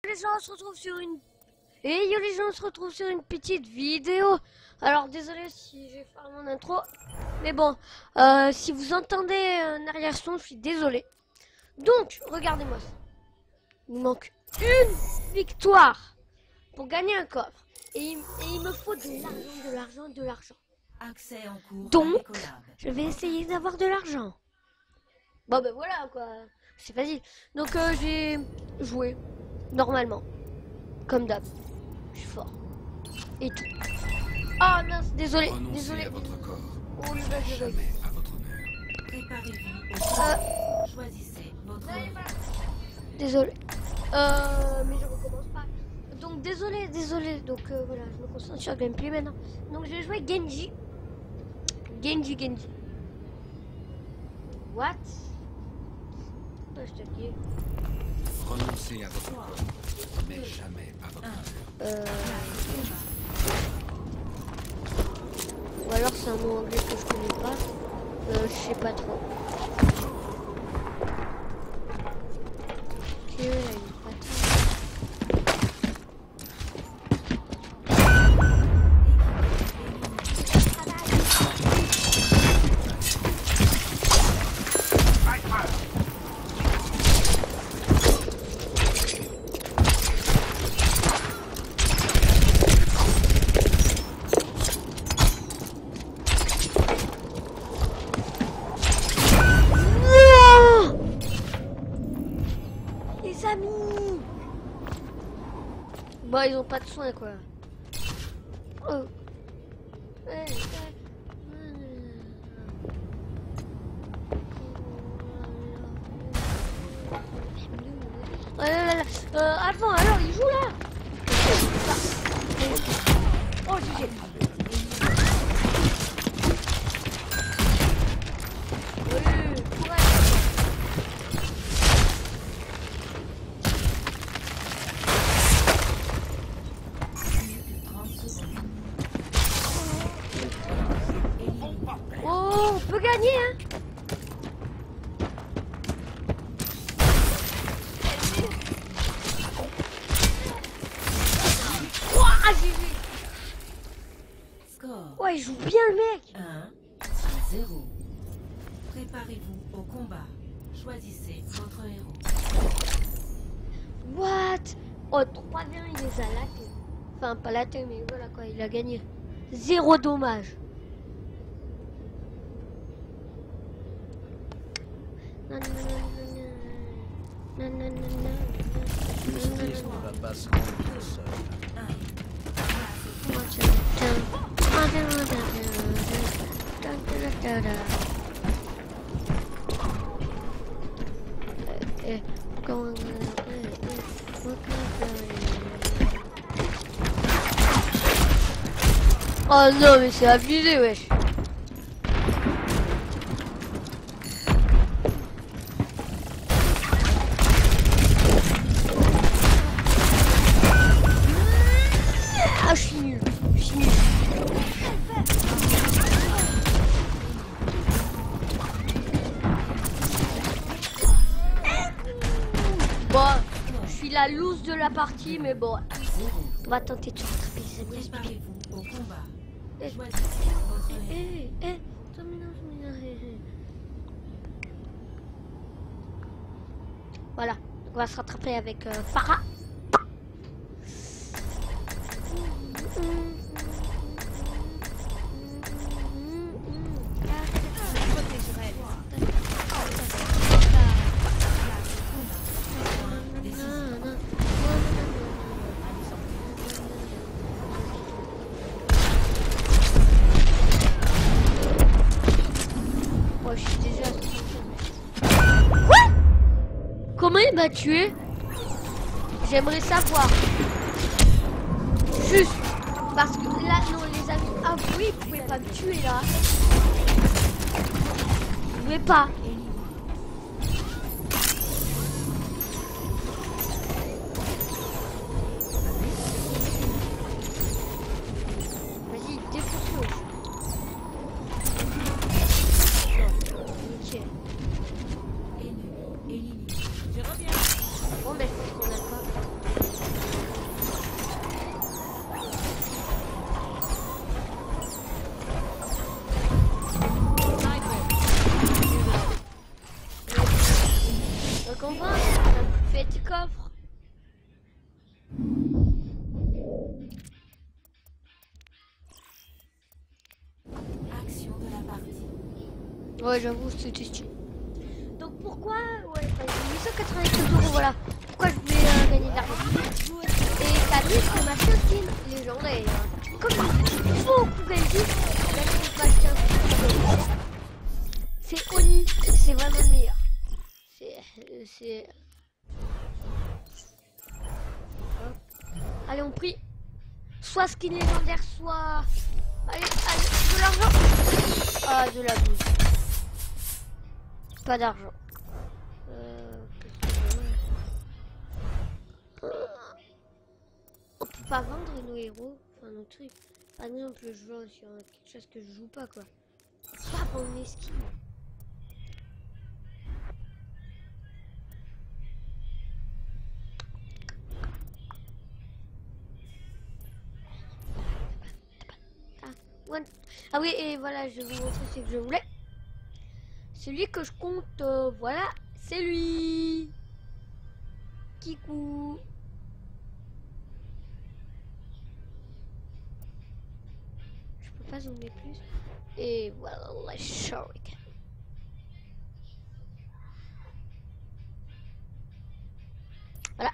Les gens, on se retrouve sur une... Et yo les gens, on se retrouve sur une petite vidéo. Alors désolé si j'ai fait mon intro. Mais bon, si vous entendez un arrière-son, je suis désolé. Donc, regardez-moi ça. Il me manque une victoire pour gagner un coffre. Et il me faut de l'argent. Accès en cours. Donc, je vais essayer d'avoir de l'argent. Bon ben voilà quoi, c'est facile. Donc j'ai joué normalement, comme d'hab. Je suis fort. Et tout. Ah mince, désolé, désolé. À votre corps. Oh le bug, le bug. Jamais à votre honneur. Préparez-vous. Choisissez votre Désolé. Mais je recommence pas. Donc désolé. Donc voilà, je me concentre sur le gameplay maintenant. Donc je vais jouer Genji. Genji. What? Je te dis. Renoncez à votre corps, mais jamais à votre honneur. Ou alors c'est un mot anglais que je connais pas. Je sais pas trop. Ok, il y a une patate. Bah ils ont pas de soin quoi. Oh. Oh là là là. Avant alors il joue là. Oh GG. Oh, on peut gagner, hein. Ouah, j'ai vu. score. Ouais, il joue bien le mec. 1-0. Préparez-vous au combat. Choisissez votre héros. What? Oh, 3-1, il les a latés. Enfin, pas latés, mais voilà quoi, il a gagné. 0 dommage. Justice ne va pas se rendre tout seul. Oh non, mais c'est abusé, wesh. Ah, je suis nul. Bon, je suis la loose de la partie, mais bon. On va tenter de se rattraper, les amis. Préparez-vous au combat. Eh. Choisissez votre héros. Voilà, on va se rattraper avec Farah. Oh, je suis déjà... Quoi? Comment il m'a tué? J'aimerais savoir. Juste. Parce que là, non, les amis, avouez, vous pouvez pas me tuer là. Vous pouvez pas. Vas-y, défonce-le. Ok. Éliminé. Bon, ben, je pense qu'on a pas. Ouais, j'avoue, c'était stylé. Donc pourquoi, ouais, enfin, 894 €, voilà. Pourquoi je voulais gagner de l'argent. Et Camille, c'est ma skin légendaire. Comme je dis beaucoup Genji, là je peux pas acheter un skin. C'est Oni, c'est vraiment le meilleur. C'est... Allez, on prie. Soit skin légendaire, soit... Allez, de l'argent. Ah, de la bouse. Pas d'argent. On peut pas vendre nos héros, enfin nos trucs. Par exemple, je vois sur quelque chose que je joue pas, quoi. Pas pour mes skins. Ah oui, et voilà, je vais vous montrer ce que je voulais. Celui que je compte, voilà, c'est lui. Kikou. Je peux pas zoomer plus. Et voilà, la shuriken. Voilà.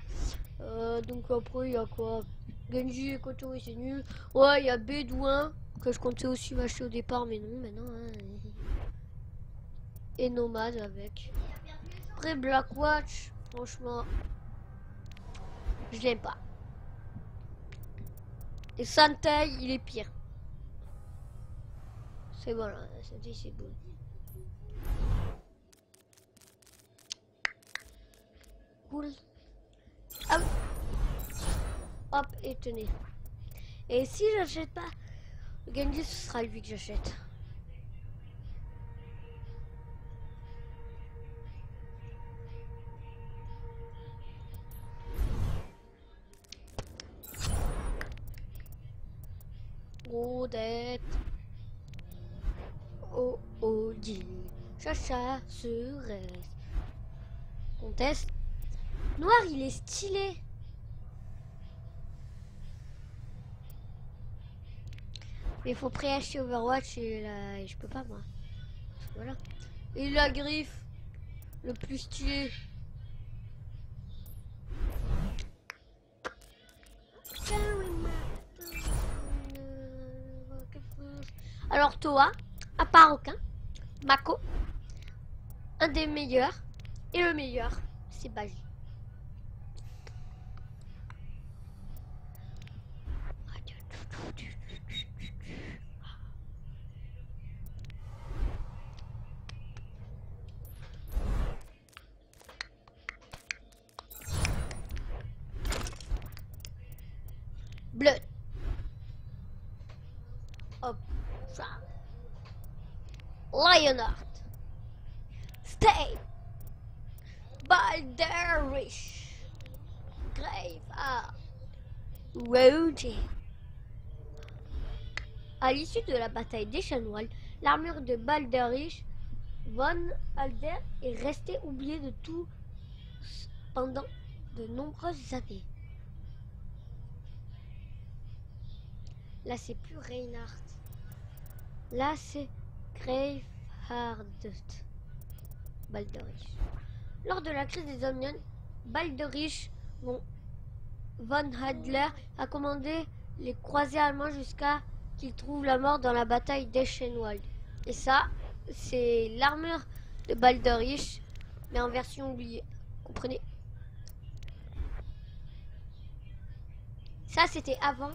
Donc après, il y a quoi? Genji et Kotori, c'est nul. Ouais, il y a Bédouin, que je comptais aussi m'acheter au départ, mais non, maintenant. Hein. Et Nomade avec. Après, Blackwatch, franchement, je l'aime pas. Et Santei, il est pire. C'est bon, là, Santei, c'est bon. Cool. Ah. Hop, et tenez. Et si j'achète pas Genji, ce sera lui que j'achète. Odette. Oh, oh, dit. Chacha serait. On teste. Noir, il est stylé. Mais il faut préacheter Overwatch et là, je peux pas moi. Voilà. Et la griffe, le plus stylé. Alors Toa, à part aucun, Mako, un des meilleurs, et le meilleur, c'est Bagi. Bleu. Hop. Ça. Lionheart. Stay. Balderish. Graveheart. Roger. À l'issue de la bataille d'Eschenwald, l'armure de Balderish von Alder est restée oubliée de tous pendant de nombreuses années. Là, c'est plus Reinhardt. Là, c'est Graveheart Balderish. Lors de la crise des Omnions, Balderish von Adler a commandé les croisés allemands jusqu'à qu'ils trouvent la mort dans la bataille d'Eschenwald. Et ça, c'est l'armure de Balderish, mais en version oubliée. Comprenez? Ça, c'était avant.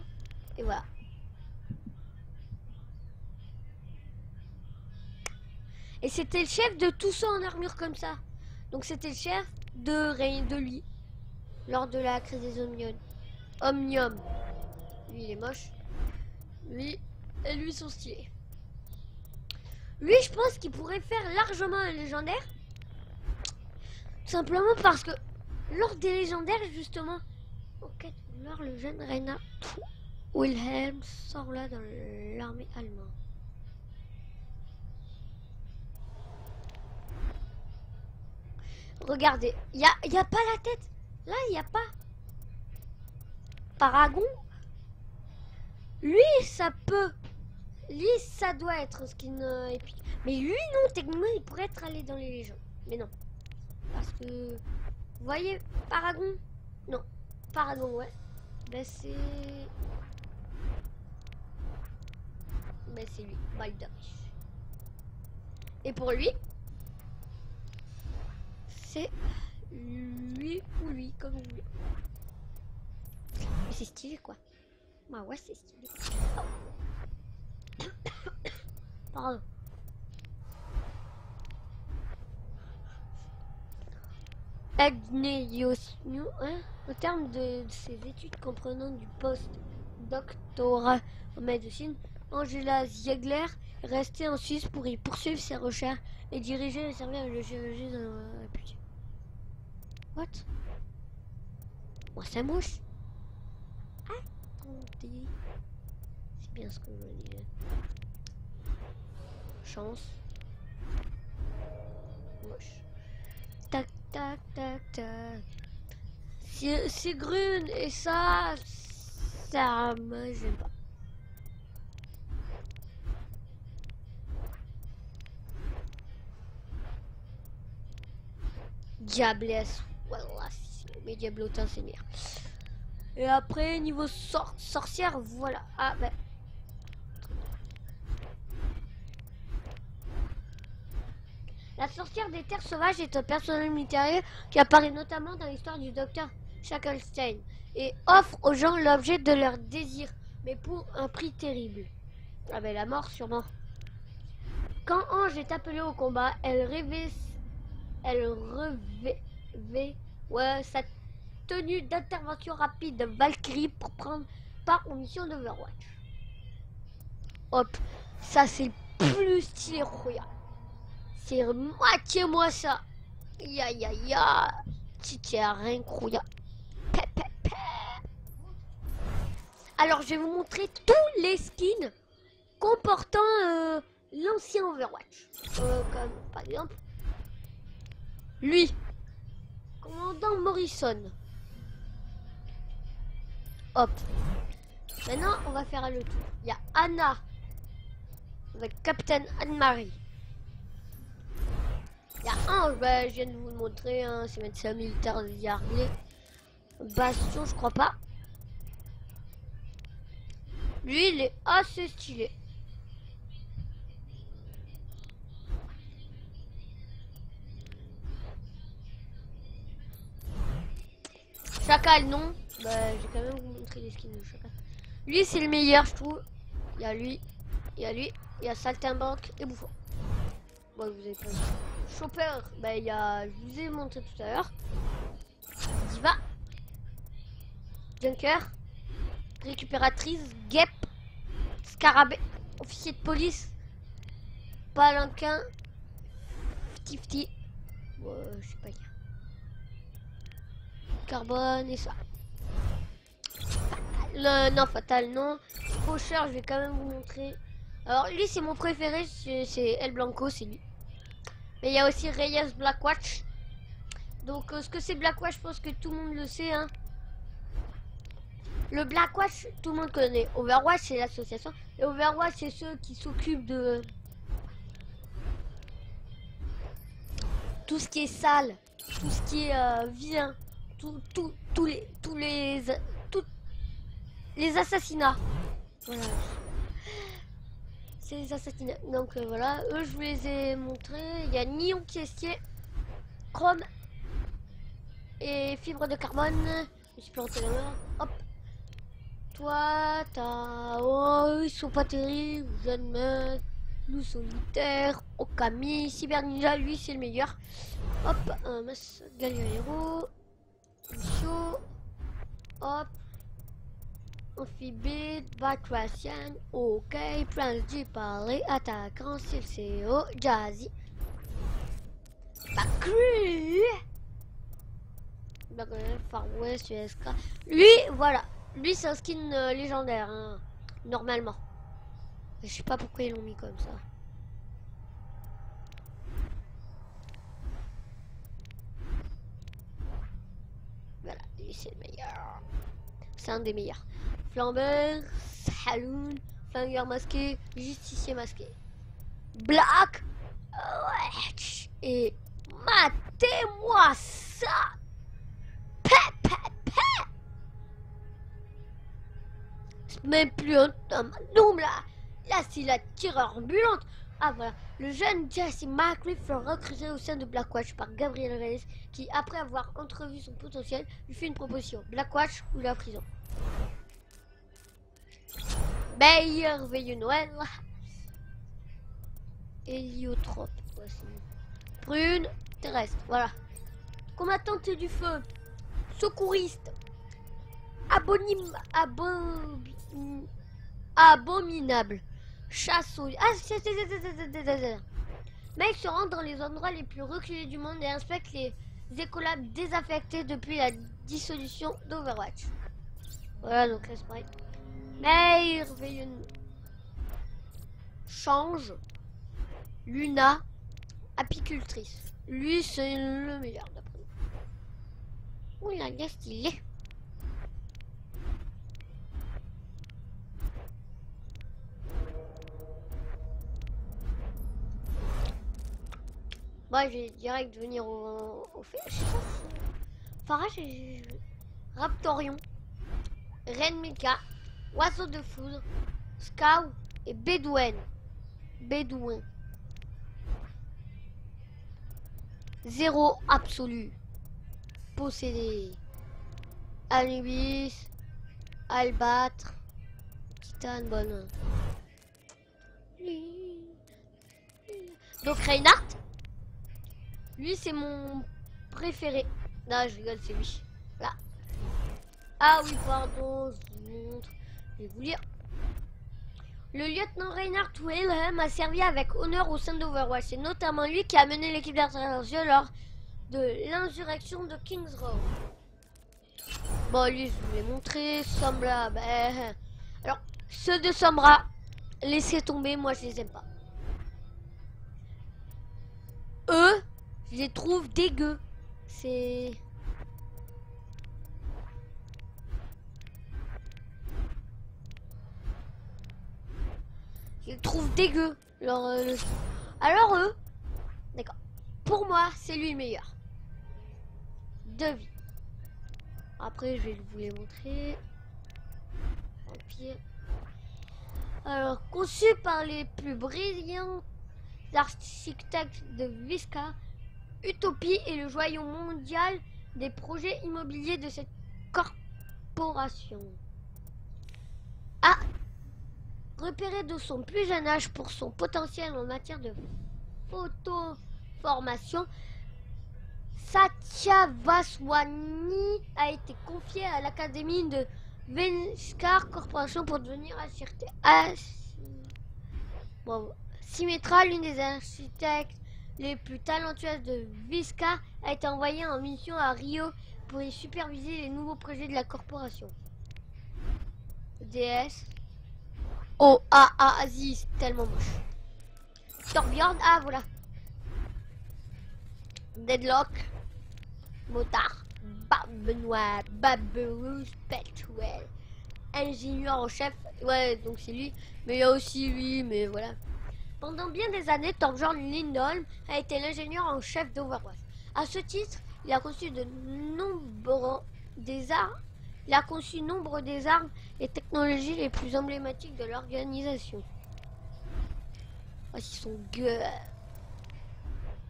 Et voilà. Et c'était le chef de tout ça en armure comme ça. Donc c'était le chef de lui. Lors de la crise des Omnions. Omnium. Lui il est moche. Lui et lui sont stylés. Lui je pense qu'il pourrait faire largement un légendaire. Tout simplement parce que lors des légendaires justement. Ok, alors le jeune Reinhard Wilhelm sort là dans l'armée allemande. Regardez, il y a pas la tête. Là, il n'y a pas. Paragon. Lui, ça peut Lui, ça doit être un skin épique. Mais lui, non, techniquement, il pourrait être allé dans les légendes. Mais non. Parce que... Vous voyez, Paragon? Non. Paragon, ouais. Ben, c'est... Ben, c'est lui, Baldarish. Et pour lui, c'est lui ou lui, comme vous voulez. Mais c'est stylé, quoi. Bah ouais, c'est stylé. Oh. Pardon. Agnéios, hein, au terme de ses études comprenant du post-doctorat en médecine, Angela Ziegler est restée en Suisse pour y poursuivre ses recherches et diriger et servir de chirurgie dans la République. What? Moi, ça mouche. Attendez. C'est bien ce que je veux dire. Chance. Moche. Tac, tac, tac, tac. C'est Grune et ça me gêne pas. Diablesse, voilà, mais Diablotin c'est meilleur. Et après niveau sorcière, voilà. Ah ben. La sorcière des terres sauvages est un personnage mystérieux qui apparaît notamment dans l'histoire du docteur Shacklestein et offre aux gens l'objet de leur désir, mais pour un prix terrible. Ah ben la mort sûrement. Quand Ange est appelée au combat, elle revêt ouais, sa tenue d'intervention rapide de Valkyrie pour prendre part aux missions d'Overwatch. Hop, ça c'est le plus stylé royal. C'est moitié moi ça. Ya ya ya. C'est incroyable. Alors je vais vous montrer tous les skins comportant l'ancien Overwatch. Comme par exemple lui, commandant Morrison. Hop. Maintenant on va faire le tour. Il y a Anna avec Captain Anne-Marie. Il y a un, bah, je viens de vous le montrer, hein, c'est médecin militaire de Yargley. Bastion, je crois pas. Lui, il est assez stylé. Chacal, non. Bah, je vais quand même vous montrer les skins de Chacal. Lui, c'est le meilleur, je trouve. Il y a lui, il y a lui, il y a Saltimbanque et Bouffon. Bon, vous avez pas vu. Chopper, bah, il y a, je vous ai montré tout à l'heure. Diva, Junker, Récupératrice, Guêpe, Scarabée, Officier de police, Palanquin, Ftifty, je sais pas qui. Carbone et ça. Non, Fatal, non. Faucheur, je vais quand même vous montrer. Alors, lui, c'est mon préféré, c'est El Blanco, c'est lui. Mais il y a aussi Reyes Blackwatch. Donc, ce que c'est Blackwatch, je pense que tout le monde le sait. Hein. Le Blackwatch, tout le monde connaît. Overwatch, c'est l'association. Et Overwatch, c'est ceux qui s'occupent de tout ce qui est sale, tout ce qui est vilain, tous les assassinats. Voilà. C'est les assassinats. Donc voilà, eux je vous les ai montrés. Il y a Nion Caissier, Chrome et Fibre de Carbone. Je me suis planté la main. Hop. Toi, t'as... Oh, ils sont pas terribles. Jeune meuf, Loup Solitaire, Okami, Cyber Ninja, lui c'est le meilleur. Hop, un Mas Galileo, Chaud, hop. Amphibie, Batracian, ok, Prince du Palais, attaquant, CCO, Jazzy, Bakru, Far West, USK. Lui, voilà, lui c'est un skin légendaire, hein, normalement. Je sais pas pourquoi ils l'ont mis comme ça. Voilà, lui c'est le meilleur. C'est un des meilleurs. Flambeur, Saloon, Flingueur masqué, justicier masqué. Black. Et matez-moi ça. C'est même plus un magnum là. Là c'est la tireur ambulante. Ah voilà. Le jeune Jesse McCree fut recruté au sein de Blackwatch par Gabriel Reyes qui, après avoir entrevu son potentiel, lui fait une proposition. Blackwatch ou la prison. Merveilleux Noël. Héliotrope. Voici. Prune terrestre. Voilà. Combattante du feu. Secouriste. Abominable. Chasse aux... Ah, Mec se rend dans les endroits les plus reculés du monde et inspecte les écolabs désaffectés depuis la dissolution d'Overwatch. Voilà, donc là c'est pareil. Merveilleux. Change. Luna. Apicultrice. Lui, c'est le meilleur d'après nous. Ouh, il est stylé. Moi, je vais direct venir au fait. Farage et Raptorion. Reine Mecha. Oiseau de foudre. Scout et Bédouin. Zéro absolu. Possédé. Anubis. Albâtre. Titane, bonne. Donc Reinhardt. Lui c'est mon préféré. Non je rigole, c'est lui. Là. Ah oui pardon, je vous montre. Je vais vous lire. Le lieutenant Reinhardt Wilhelm a servi avec honneur au sein d'Overwatch. C'est notamment lui qui a mené l'équipe d'intervention lors de l'insurrection de King's Row. Bon lui je vous l'ai montré. Sombra, ben... Alors ceux de Sombra, laissez tomber, moi je les aime pas. Eux, je les trouve dégueux. C'est... Je les trouve dégueux. Alors eux, d'accord. Pour moi, c'est lui le meilleur. De vie. Après, je vais vous les montrer. Empire. Alors, conçu par les plus brillants architectes de Visca, Utopie est le joyau mondial des projets immobiliers de cette corporation. Ah, repéré de son plus jeune âge pour son potentiel en matière de photoformation, Satya Vaswani a été confié à l'académie de Venskar Corporation pour devenir architecte. Bon, Symmetra, l'une des architectes les plus talentueuses de Visca, a été envoyée en mission à Rio pour y superviser les nouveaux projets de la corporation. DS. Oh, Aziz, tellement moche. Torbjorn, ah voilà. Deadlock. Motard. Benoît, Baberouge, Petwell. Ingénieur en chef. Ouais, donc c'est lui. Mais il y a aussi lui, mais voilà. Pendant bien des années, Torbjorn Lindholm a été l'ingénieur en chef d'Overwatch. À ce titre, il a conçu nombre des armes et technologies les plus emblématiques de l'organisation. Voici son gueule.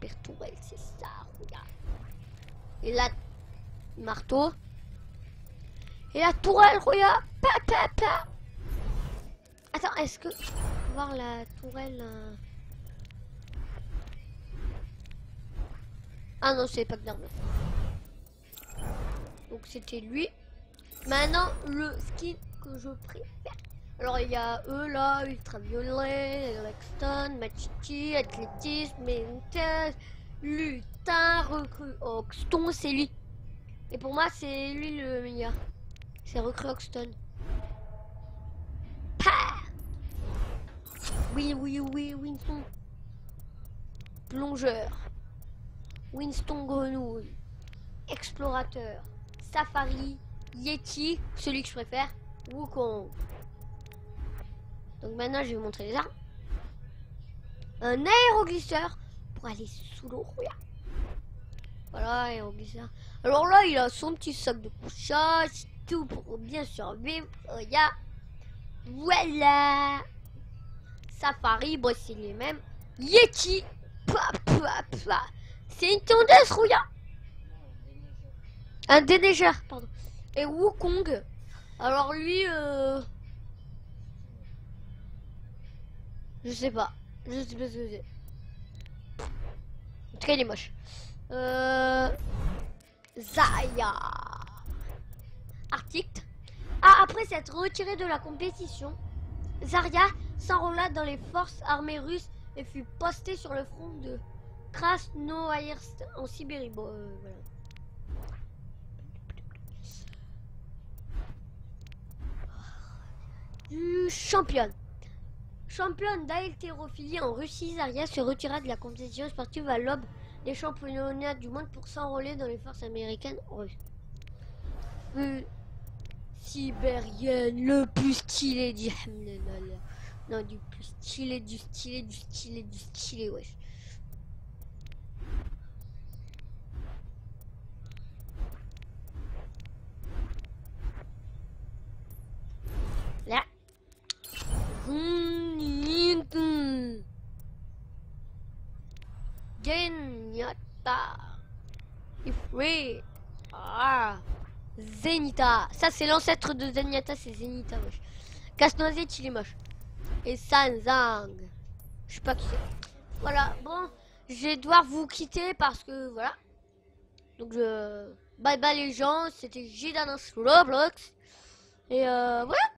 Père Tourelle, c'est ça, regarde. Et là, marteau. Et la tourelle, regarde. Pa. Attends, est-ce que... voir la tourelle... Ah non, c'est pas que d'armes. Donc c'était lui. Maintenant, le skin que je préfère. Alors il y a eux là, ultraviolet, Lexton, Machichi, athlétisme, Mentes, lutin, recrue Oxton, c'est lui. Et pour moi, c'est lui le meilleur. C'est recrue Oxton. Oui, Winston. Plongeur. Winston Grenouille. Explorateur. Safari. Yeti. Celui que je préfère. Wukong. Donc maintenant, je vais vous montrer les armes. Un aéroglisseur pour aller sous l'eau. Regarde. Voilà, aéroglisseur. Alors là, il a son petit sac de couchage, tout pour bien survivre. Regarde. Voilà. Safari, bon, c'est les mêmes. Yeti. C'est une tondeuse, regarde. Un déneigeur, pardon. Et Wukong. Alors lui, je sais pas. Je sais pas ce que c'est. En tout cas, il est moche. Zaya. Arctique. Ah, après s'être retiré de la compétition, Zarya s'enrôla dans les forces armées russes et fut posté sur le front de Krasnoïarsk en Sibérie. Bon, voilà. Championne. Championne d'haltérophilie en Russie, Zarya se retira de la compétition sportive à l'aube des championnats du monde pour s'enrôler dans les forces américaines russes. Sibérienne, le plus stylé du... Non, du plus stylé, wesh. Là. Zenyatta. Ifrit. Ah. Zenita. Ça, c'est l'ancêtre de Zenyatta, c'est Zenita, wesh. Casse-noisette, il est moche. Et Sanzang. Je sais pas qui c'est. Voilà, bon. Je vais devoir vous quitter parce que, voilà. Donc, bye bye les gens. C'était Gidanos Roblox. Et voilà.